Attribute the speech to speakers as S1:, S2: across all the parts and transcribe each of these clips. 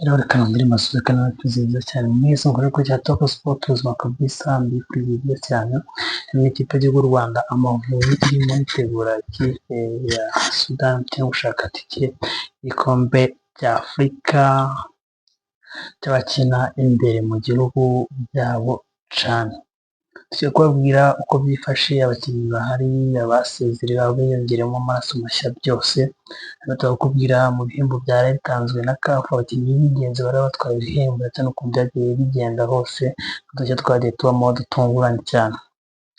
S1: Leo reka nongere mbasuhuze nawe tuziza cyane mwese mukore ko cya Top Sport ubuzima kabisa mbifurije cyane n'ikipe y'u Rwanda Amavubi irimo itegura ikipe ya Sudan cyo gushaka tike igikombe cya Afurika cy'abakina imbere mu gihugu byabo cyane. Tujya kubabwira uko byifashe abakinnyi bahari abasezerera biyongeremo amaraso mashya byose, hano turakubwira mu bihembo byari bitanzwe na CAF abakinnyi b'ingenzi bari batwaye ibihembo ndetse n'ukuntu byagiye bigenda hose, udushya twagiye tubamo dutunguranye cyane.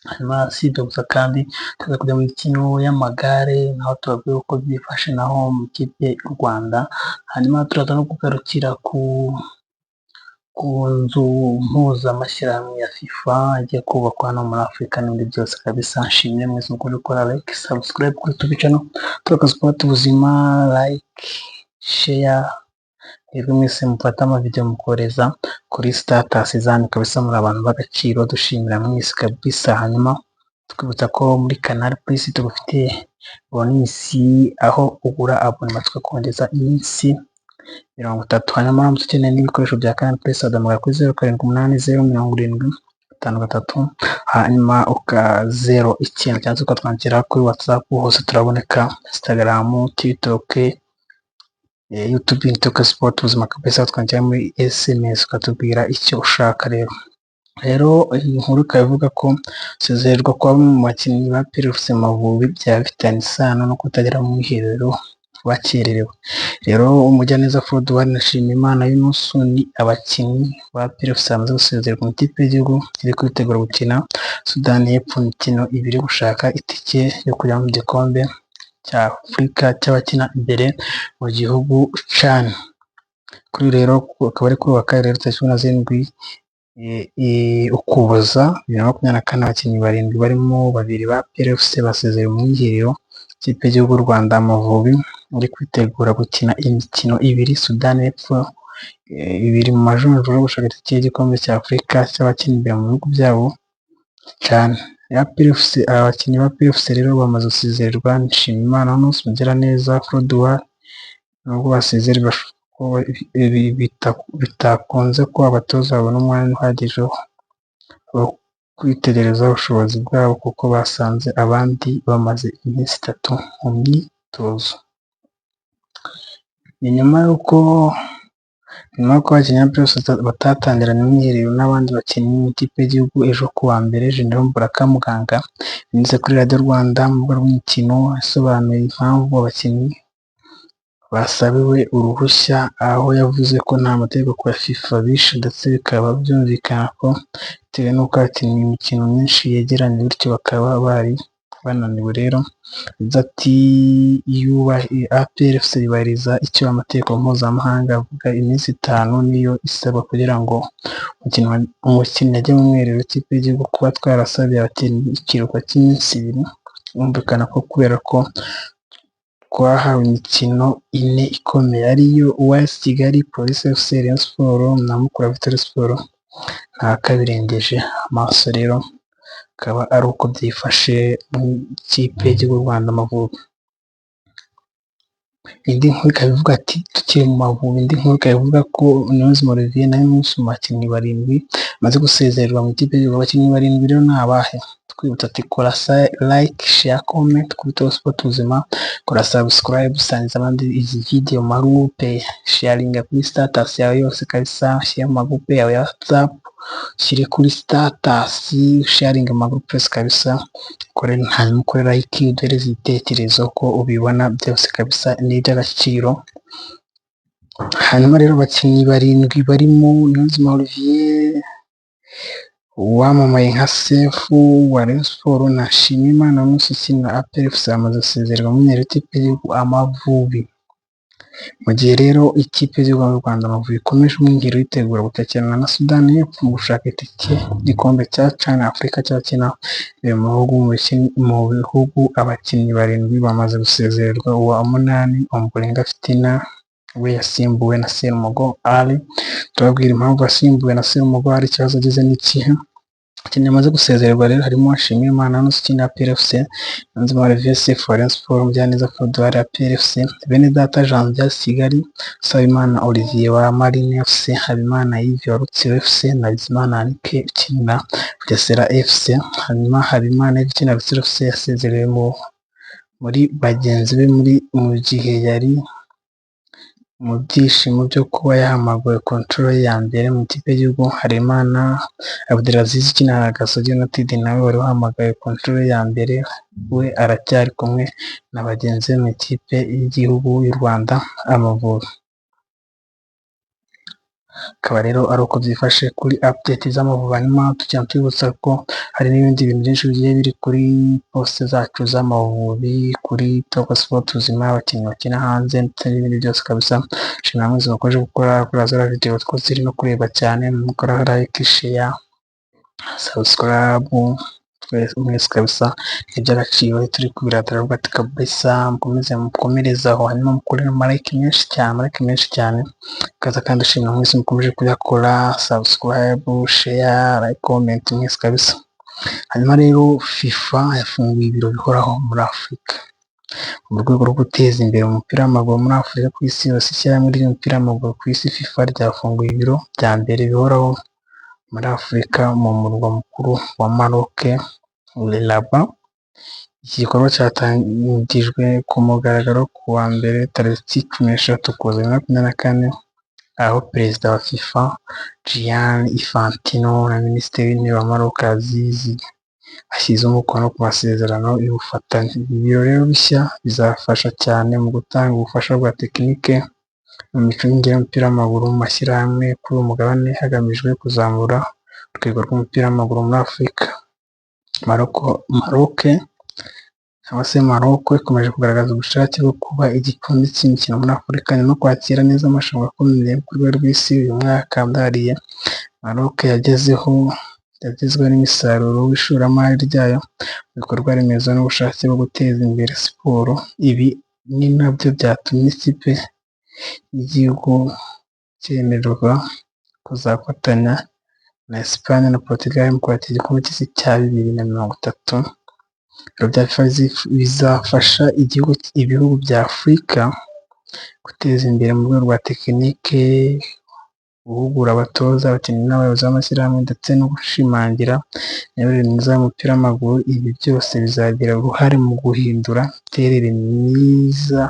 S1: Hanyuma si ibyo gusa kandi tuza kujya mu mikino y'amagare naho tubabwira uko byifashe naho mu kipe y'u Rwanda, hanyuma turaza no kugarukira ku nzu mpuzamashyirahamwe ya FIFA igiye kubakwa hano muri Afurika n'ibindi byose kabisa. Nshimire mwese mukunda gukora like, subscribe kuri YouTube channel Top Sport ubuzima, like, share. Rero mwese mufata amavideo mukoreza kuri status zanyu kabisa, muri abantu b'agaciro dushimira mwese kabisa. Hanyuma twibutsa ko muri Canal Plus tugufite bonus aho ugura abonnement tukongeza iminsi 30. Hanyuma uramutse ukeneye n'ibikoresho bya Canal Plus adahamagara kuri 07807053, hanyuma uka 09 cyangwa ukatwandikira kuri WhatsApp, hose turaboneka Instagram, TikTok, YouTube, Top Sport ubuzima kabisa. Twandikira muri SMS ukatubwira icyo ushaka. Rero iyi nkuru ikavuga ko sezererwa kwa mu bakinnyi ba PRFC Amavubi bya bifitanye isano no kutagera mu mwiherero bakererewe. Rero umujyaneza Froduard na Nshimiyimana Yunus ni abakinnyi ba PRFC bamaze gusezererwa mu ikipe y'igihugu iri kwitegura gukina Sudani y'Epfo imikino ibiri gushaka itike yo kujya mu gikombe cya Afurika cy'abakina imbere mu gihugu CHAN. Kuri rero akaba ari kuri wa kabiri tariki 17 Ukuboza 2024 abakinnyi barindwi barimo babiri ba PRFC basezereye mu mwiherero ikipe y'igihugu Rwanda Amavubi uri kwitegura gukina imikino ibiri Sudani y'Epfo ibiri mu majonjora yo gushaka itike y'igikombe cya Afurika cy'abakina imbere mu bihugu byabo CHAN. Abakinnyi ba PRFC rero bamaze gusezererwa Nshimiyimana Yunus, Mugiraneza Froduard nubwo basezererwa bitakunze ko abatoza babona umwanya uhagije wo kwitegereza ubushobozi bwabo kuko basanze abandi bamaze iminsi 3 mu myitozo. Nyuma y'uko abakinnyi byose batatangira imyiherero n'abandi bakinnyi mu ikipe y'igihugu ejo kuwa mbere, General Mbaraka Muganga binyuze kuri Radio Rwanda mu rwego rw'imikino asobanuye impamvu abakinnyi basabiwe uruhushya, aho yavuze ko nta mategeko ya FIFA bishe ndetse bikaba byumvikana ko bitewe n'uko abakinnyi imikino myinshi yegeranye bityo bakaba bari bananiwe. Rero ati PRFC yubahiriza icyo amategeko mpuzamahanga avuga, iminsi 5 niyo isaba kugira ngo umukinnyi ajye mu mwiherero w'ikipe y'igihugu. Kuba twarasabiye abakinnyi ikiruhuko cy'iminsi 2 bumvikana ko kubera ko twahawe imikino 4 ikomeye ariyo UAS Kigali, Police FC, Rayon Sport na Mukura Victory Sport nta kabirengeje amaso. Rero akaba ari uko byifashe mu ikipe y'igihugu Rwanda Amavubi. Indi nkuru ikabivuga ati tukiri mu Mavubi, indi nkuru ikabivuga ko Niyonzima Olivier nawe umunsi mu bakinnyi 7 maze gusezererwa mu ikipe y'igihugu. Abakinnyi 7 rero ni abahe? Twibutsa ati kora like, share, comment kuri Top Sport ubuzima, kora subscribe, sangiza abandi izi video mu groupe, sharinga kuri status yawe yose kabisa, share mu groupe yawe ya WhatsApp, shire kuri status, sharinga mu groupe kabisa, hanyuma ukore like, uduhereze ibitekerezo ko ubibona byose kabisa ni iby'agaciro. Hanyuma rero abakinnyi 7 barimo Niyonzima Olivier wamamaye nka Sefu wa Rayon Sport na Nshimiyimana Yunus ukina PRFC bamaze gusezererwa mu mwiherero w'ikipe y'igihugu Amavubi. Mu gihe rero ikipe y'igihugu Rwanda Amavubi ikomeje umwiherero yitegura gutakirana na Sudani y'Epfo mu gushaka itike igikombe cya CHAN Afurika cy'abakina mu bihugu, abakinnyi 7 bamaze gusezererwa. Uwa 8 Ombolenga Fitina we yasimbuwe na Serumogo Ali. Turabwira impamvu yasimbuwe na Serumogo Ali, ikibazo agize n'ikihe. Abakinnyi bamaze gusezererwa rero harimo Nshimiyimana Anos ukinira APR FC, Niyonzima Olivier Sefu wa Rayon Sports, Mugiraneza Froduard APR FC, Benedata Janvier Kigali, Usabimana Olivier wa Marine FC, Habimana Yves wa Rutsiro FC na Bizimana Yannick ukinira Bugesera FC. Hanyuma Habimana Yves ukinira Rutsiro FC yasezerewe muri bagenzi be mu gihe yari mu byishimo byo kuba yahamagawe ku nshuro ye ya mbere mu ikipe y'igihugu. Harerimana Abdelaziz ukinira Gasogi United nawe wari wahamagawe ku nshuro ye ya mbere, we aracyari kumwe na bagenzi be mu ikipe y'igihugu y'u Rwanda Amavubi. Akaba rero ari uko byifashe kuri update z'Amavubi. Hanyuma tugenda twibutsa ko hari n'ibindi bintu byinshi bigiye biri kuri poste zacu z'Amavubi, kuri Top Sport Tuzima, abakinnyi bakina hanze ndetse n'ibindi byose kabisa. Nshimira mwese mukomeje gukora kuri ziriya video two ziri no kureba cyane, mukora like, share, subscribe, mwese kabisa iby'agaciro turi kubiratira rwose ati kabisa mukomeze mukomerezaho. Hanyuma mukore like menshi cyane kaza, kandi ushimira mwese mukomeje kuyakora, subscribe, share, like, comment mwese kabisa. Hanyuma rero FIFA yafunguye ibiro bihoraho muri Afurika mu rwego rwo guteza imbere umupira w'amaguru muri Afurika ku isi yose. Ishyirahamwe ry'umupira w'amaguru ku isi FIFA ryafunguye ibiro bya mbere bihoraho muri Afurika mu murwa mukuru wa Maroc, Rabat. Iki gikorwa cyatangijwe ku mugaragaro ku wa mbere tariki 13 Ukuboza 2024, aho perezida wa FIFA Gianni Infantino na minisitiri w'intebe wa Maroc Aziz ashyize umukono ku masezerano y'ubufatanye. Ibi biro rero bishya bizafasha cyane mu gutanga ubufasha bwa tekinike mu micungire y'umupira w'amaguru mu mashyirahamwe kuri uyu mugabane, hagamijwe kuzamura urwego rw'umupira w'amaguru muri Afurika. Maroc ikomeje kugaragaza ubushake bwo kuba igikundi cy'imikino muri Afurika no kwakira neza amarushanwa akomeye ku rwego rw'isi. Uyu mwaka byariye Maroc yagezweho n'imisaruro w'ishoramari ryayo mu bikorwa remezo n'ubushake bwo guteza imbere siporo. Ibi ni nabyo byatumye ikipe y'igihugu cyemererwa kuzafatanya na Espagne na Portugal mu kwakira igikombe cy'isi cya 2030. Ibiro bya FIFA bizafasha ibihugu bya Afurika guteza imbere mu rwego rwa tekinike, guhugura abatoza, abakinnyi n'abayobozi b'amashyirahamwe ndetse no gushimangira imiyoborere myiza y'umupira w'amaguru. Ibi byose bizagira uruhare mu guhindura imiterere myiza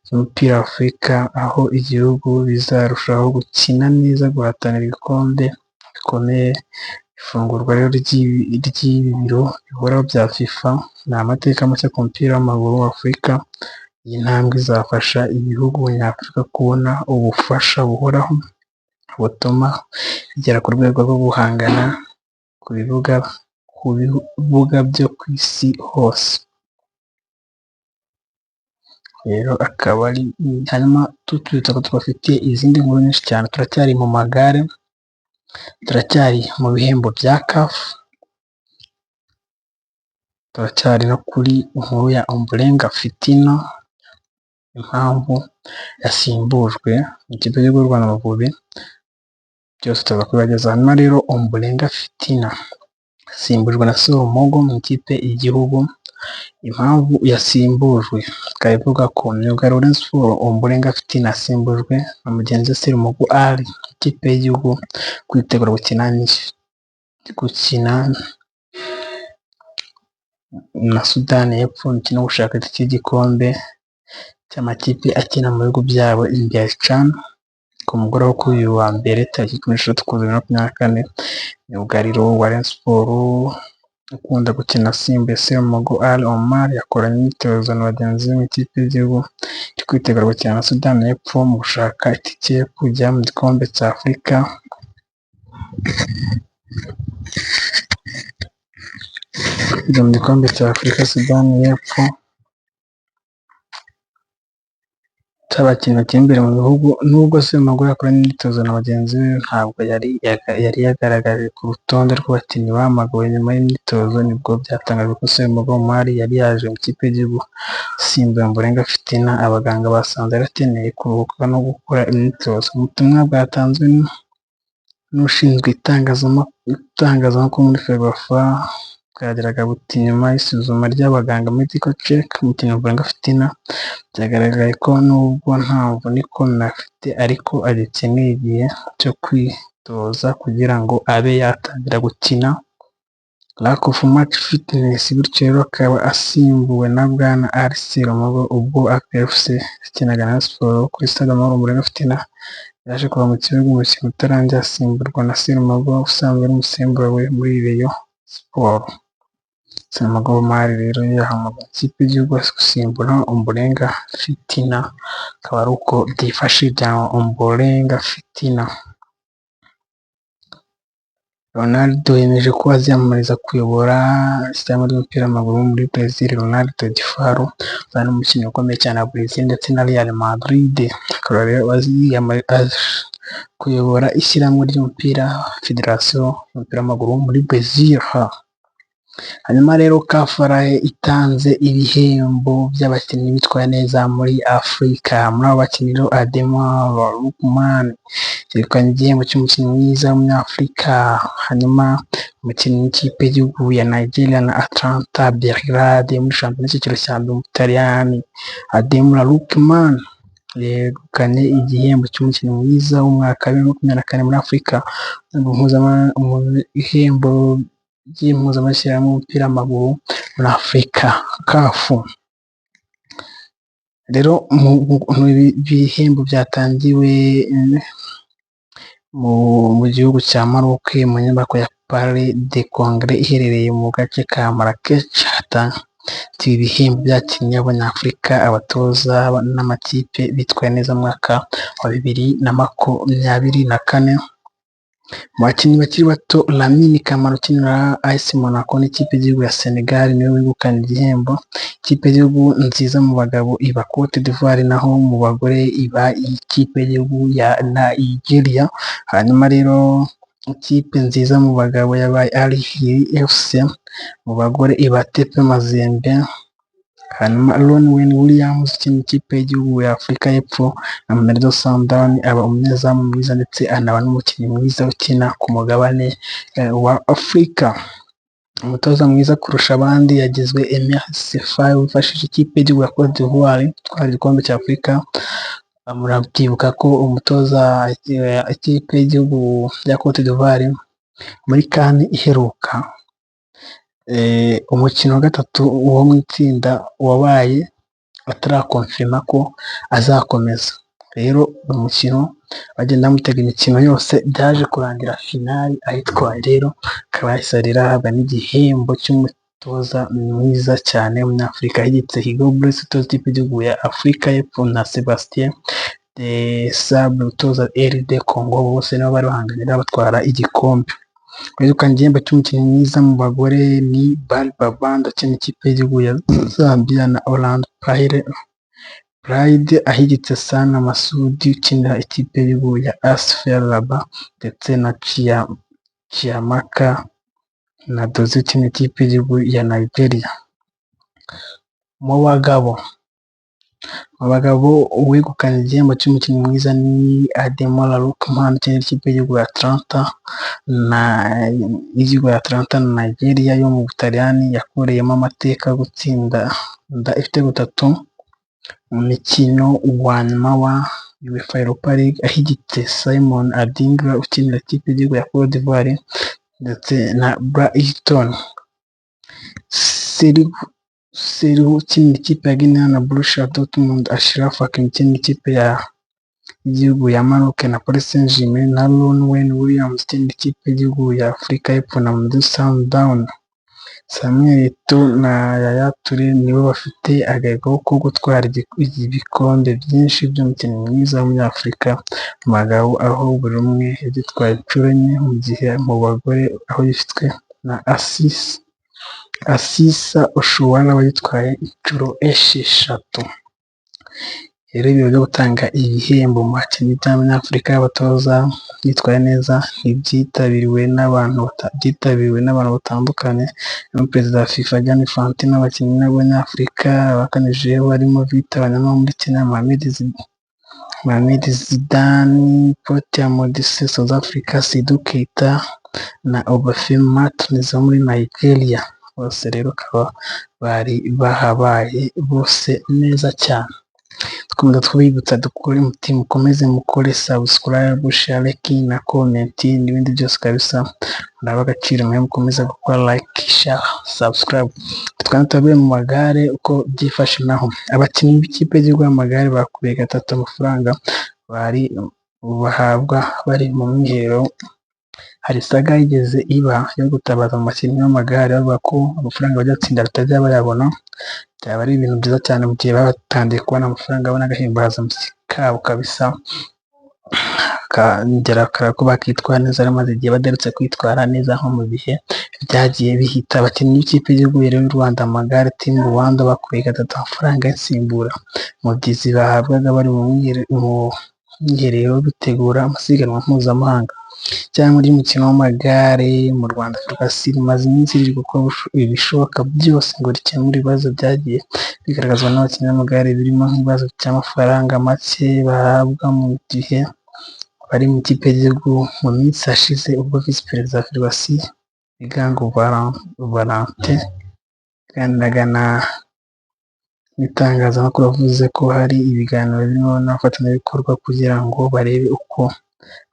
S1: y'umupira wa Afurika, aho igihugu bizarushaho gukina neza, guhatanira ibikombe bikomeye. Ifungurwa rero ry'ibi biro bihoraho bya FIFA ni amateka mashya ku mupira w'amaguru wa Afurika. Iyi ntambwe izafasha ibihugu nyafurika kubona ubufasha buhoraho butuma bigera ku rwego rwo guhangana ku bibuga byo ku isi hose. Rero akaba ari hanyuma tutwitsa ko tubafitiye izindi nkuru nyinshi cyane. Turacyari mu magare, turacyari mu bihembo bya CAF, turacyari no kuri inkuru ya Ombolenga Fitina, impamvu yasimbujwe mu kipe y'u Rwanda Amavubi, byose tuza kubageza. Hanyuma rero Ombolenga Fitina yasimbujwe na Solomogo mu ikipe y'igihugu. Impamvu yasimbujwe ikaba ivuga ko myugariro Rayon Sports Ombolenga Fitina yasimbujwe na mugenzi we Solomogo Ali ikipe y'igihugu kwitegura gukina na Sudani y'Epfo umukino wo gushaka igikombe cy'amakipe akina mu bihugu byabo imbere CHAN. Ku mugoroba kuri uyu wa mbere tariki 13 Ukuboza 2024, myugariro wa Rayon Sports ukunda gukina asimbuye Solomogo Ali Omar yakoranye imyitozo na bagenzi be mu ikipe y'igihugu iri kwitegura gukina na Sudani y'Epfo mu gushaka itike yo kujya mu gikombe cya Afurika Sudani y'Epfo cy'abakinnyi bakina imbere mu bihugu. Nubwo Solomogo yakoranye imyitozo na bagenzi be, ntabwo yari yagaragaje ku rutonde rw'abakinnyi bahamagawe. Nyuma y'imyitozo nibwo byatangajwe ko Solomogo Omar yari yaje mu ikipe y'igihugu asimbuye Ombolenga Fitina. Abaganga basanze yari akeneye kuruhuka no gukora imyitozo. Mu butumwa bwatanzwe n'ushinzwe itangazamakuru muri Ferwafa bwagiraga buti nyuma y'isuzuma ry'abaganga medical check umukinnyi Ombolenga Fitina byagaragaye ko nubwo nta mvune ikomeye afite ariko agikeneye igihe cyo kwitoza kugira ngo abe yatangira gukina lack of match fitness bityo rero akaba asimbuwe na Bwana Ali Serumogo ubwo APR FC yakinaga na Rayon Sports kuri stade Amahoro. Ombolenga Fitina yaje kuva mu kibuga umukino utarangiye asimburwa na Serumogo usanzwe ari umusimbura we muri Rayon Sports. Serumogo Omar rero yahamagaye ikipe y'igihugu gusimbura Ombolenga Fitina, akaba ari uko byifashe bya Ombolenga Fitina. Ronaldo yemeje ko aziyamamariza kuyobora isiganwa ry'umupira w'amaguru muri Brazil. Ronaldo de Faro uzaba umukinnyi ukomeye cyane wa Brazil ndetse na Real Madrid, akaba rero aziyamamariza kuyobora isiganwa ry'umupira federasiyo y'umupira w'amaguru muri Brazil. Hanyuma rero Kafarahe itanze ibihembo by'abakinnyi bitwaye neza muri Afurika. Muri abo bakinnyi rero Ademola Lookman yegukanye igihembo cy'umukinnyi mwiza w'umunyafurika. Hanyuma umukinnyi w'ikipe y'igihugu ya Nigeria na Atlanta Belgrade muri shampiyona y'icyiciro cya mbere mu Butaliyani, Ademola Lookman yegukanye igihembo cy'umukinnyi mwiza w'umwaka wa 2024 muri Afurika mu bihembo by'impuzamashyirahamwe y'umupira w'amaguru muri Afurika CAF. Rero ibihembo byatangiwe mu gihugu cya Maroc mu nyubako ya Palais des Congrès iherereye mu gace ka Marrakech. Ibi bihembo byakinnye abanyafurika, abatoza n'amakipe bitwaye neza mu mwaka wa 2024. Mu bakinnyi bakiri bato Lamine Camara ukinira AS Monaco n'ikipe y'igihugu ya Senegal niwe wegukanye igihembo. Ikipe y'igihugu nziza mu bagabo iba Cote d'Ivoire, naho mu bagore iba ikipe y'igihugu ya Nigeria. Hanyuma rero ikipe nziza mu bagabo yabaye Al Ahly FC, mu bagore iba TP Mazembe. Hanyuma Ron Wayne Williams ukina ikipe y'igihugu ya Afurika y'Epfo na Mamelodi Sundowns aba umunyezamu mwiza ndetse anaba n'umukinnyi mwiza ukina ku mugabane wa Afurika. Umutoza mwiza kurusha abandi yagizwe Emir Sefai wifashishije ikipe y'igihugu ya Cote d'Ivoire gutwara igikombe cya Afurika. Murabyibuka ko umutoza ikipe y'igihugu ya Cote d'Ivoire muri CAN iheruka umukino wa gatatu wo mu itsinda wabaye atarakonfirma ko azakomeza. Rero umukino bagenda bamutega imikino yose byaje kurangira finali ayitwaye, rero akaba yahise ahabwa n'igihembo cy'umutoza mwiza cyane w'umunyafurika yigitse Hugo Broos utoza ikipe y'igihugu ya Afurika y'Epfo na Sebastien de Sabre utoza RD Congo, bose nibo bari bahanganira batwara igikombe. Wegukanye igihembo cy'umukinnyi mwiza mu bagore ni Bal Babanda ukina ikipe y'igihugu ya Zambia na Orlando Pride ahigitse Sana Masudi ukinira ikipe y'igihugu ya AS FAR Rabat ndetse na Chiamaka na Dozie ukina ikipe y'igihugu ya Nigeria. Mu bagabo uwegukanye igihembo cy'umukinnyi mwiza ni Ademola Lookman ukinira ikipe y'igihugu ya Atlanta na Nigeria yo mu Butaliyani, yakoreyemo amateka gutsinda ibitego 3 mu mikino wa nyuma wa UEFA Europa League ahigitse Simon Adingra ukinira ikipe y'igihugu ya Cote d'Ivoire ndetse na Brighton Seri ukinira ikipe ya Guinea na Borussia Dortmund, Achraf Hakimi ukinira ikipe y'igihugu ya Maroc na Paris Saint-Germain na Ron Wayne Williams ukinira ikipe y'igihugu ya Afurika y'Epfo na Mamelodi Sundowns. Samuel Eto'o na Yaya Toure nibo bafite agahigo ko gutwara ibikombe byinshi by'umukinnyi mwiza w'umunyafurika mu bagabo, aho buri umwe yagitwaye inshuro 4, mu gihe mu bagore aho yifitwe na Asisa Oshoala wayitwaye inshuro 6. Rero ibiro byo gutanga ibihembo mu bakinnyi by'Abanyafurika y'abatoza bitwaye neza ntibyitabiriwe n'abantu batandukanye. Perezida wa FIFA Gianni Infantino n'abakinnyi b'Abanyafurika bakanije barimo Victor Wanyama muri Kenya, Mohamed Mohamed Zidane, Portia Modise South Africa, Seydou Keita na Obafemi Martins wo muri Nigeria, bose rero bakaba bari bahabaye bose neza cyane. Dukomeza twibutsa dukore umutima, mukomeze mukore subscribe, share na comment n'ibindi byose kabisa muraba agaciro, mwe mukomeza gukora like, share, subscribe. Twari tuvuye mu magare uko byifashe, naho abakinnyi b'ikipe y'igihugu y'amagare bakubiye gatatu amafaranga bari bahabwa bari mu mwiherero. Hari saga yigeze iba yo gutabaza mu bakinnyi b'amagare bavuga ko amafaranga bajya gutsinda batajya bayabona. Byaba ari ibintu byiza cyane mu gihe batangiye kubona amafaranga, babona agahimbazamusyi kabo kabisa, bakongera ko bakitwara neza, maze igihe badarutse kwitwara neza nko mu bihe byagiye bihita. Abakinnyi b'ikipe y'igihugu y'u Rwanda amagare Team Rwanda bakuye gatatu amafaranga y'insimbura mubyizi bahabwaga bari mu mwiherero bitegura amasiganwa mpuzamahanga. Cyangwa ry'umukino w'amagare mu Rwanda Ferwacy rimaze iminsi riri gukora ibishoboka byose ngo rikemure ibibazo byagiye bigaragazwa n'abakinnyi b'amagare, birimo nk'ibibazo cy'amafaranga make bahabwa mu gihe bari mu ikipe y'igihugu. Mu minsi yashize ubwo Visi Perezida wa Ferwacy Bigango Valentin yaganiraga n'itangazamakuru, yavuze ko hari ibiganiro birimo n'abafatanyabikorwa kugira ngo barebe uko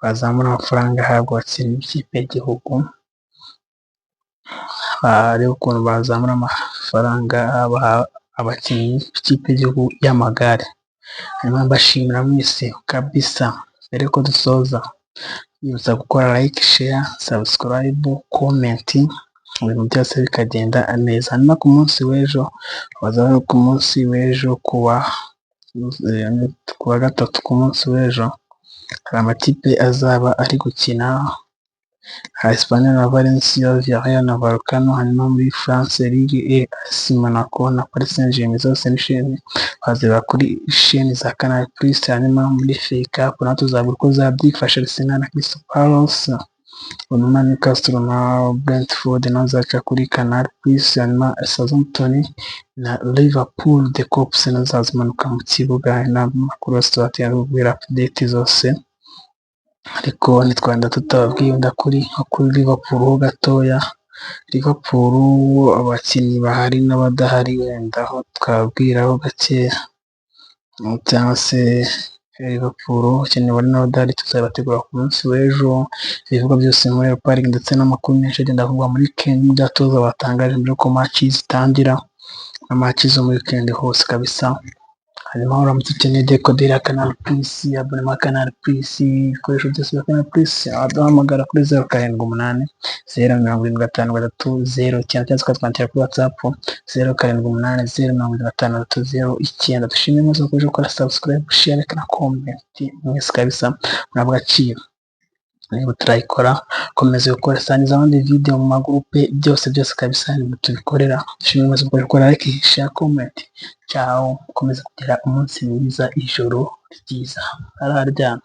S1: bazamura amafaranga ahabwa abakinnyi b'ikipe y'igihugu, barebe ukuntu bazamura amafaranga abakinnyi b'ikipe y'igihugu y'amagare. Hanyuma mbashimira mwese kabisa. Mbere ko dusoza, yibutsa gukora like, share, subscribe, comment, ibintu byose bikagenda neza. Hanyuma ku munsi w'ejo, ku munsi w'ejo kuwa gatatu, ku munsi w'ejo hari amakipe azaba ari gukina, Espanyol na Valencia, Villarreal na Vallecano. Hanyuma muri France Ligue AS Monaco na Paris Saint-Germain, zose ni sheni bazira kuri sheni za Canal Plus. Hanyuma muri FA Cup naho tuzabura uko zabyifashe, Arsenal na Crystal Palace, hanyuma Newcastle na Brentford naho zaca kuri Canal Plus. Hanyuma Southampton na Liverpool de Cops nazo zazimanuka mu kibuga. N'amakuru yose tubatera update zose, ariko ntitwanda tutababwiye ndakuri nko kuri Liverpool ho gatoya. Liverpool abakinnyi bahari n'abadahari wenda aho twabwiraho gakeya, cyangwa se Liverpool abakinnyi bari n'abadahari tuzabategura ku munsi w'ejo. Ibivuga byose muri Europa League ndetse n'amakuru menshi agenda avugwa muri weekend, byatoza batangaje mbere ko match zitangira na match zo muri weekend hose kabisa. Hanyuma uramutse ukeneye dekoderi ya Canal Plus, abonema Canal Plus, ibikoresho byose bya Canal Plus, aduhamagara kuri 0788 075 009 cyangwa ukatwandikira kuri WhatsApp 0788 055 Dushimire mwese mukomeje gukora subscribe, share na comment mwese kabisa, murabwa agaciro. Niba turayikora komeza gukora sangiza abandi video mu magroupe, byose kabisa ni tubikorera. Dushimire mwese mukomeje gukora like, share, comment. Ciao, komeza kugira umunsi mwiza, ijoro ryiza. Araryana.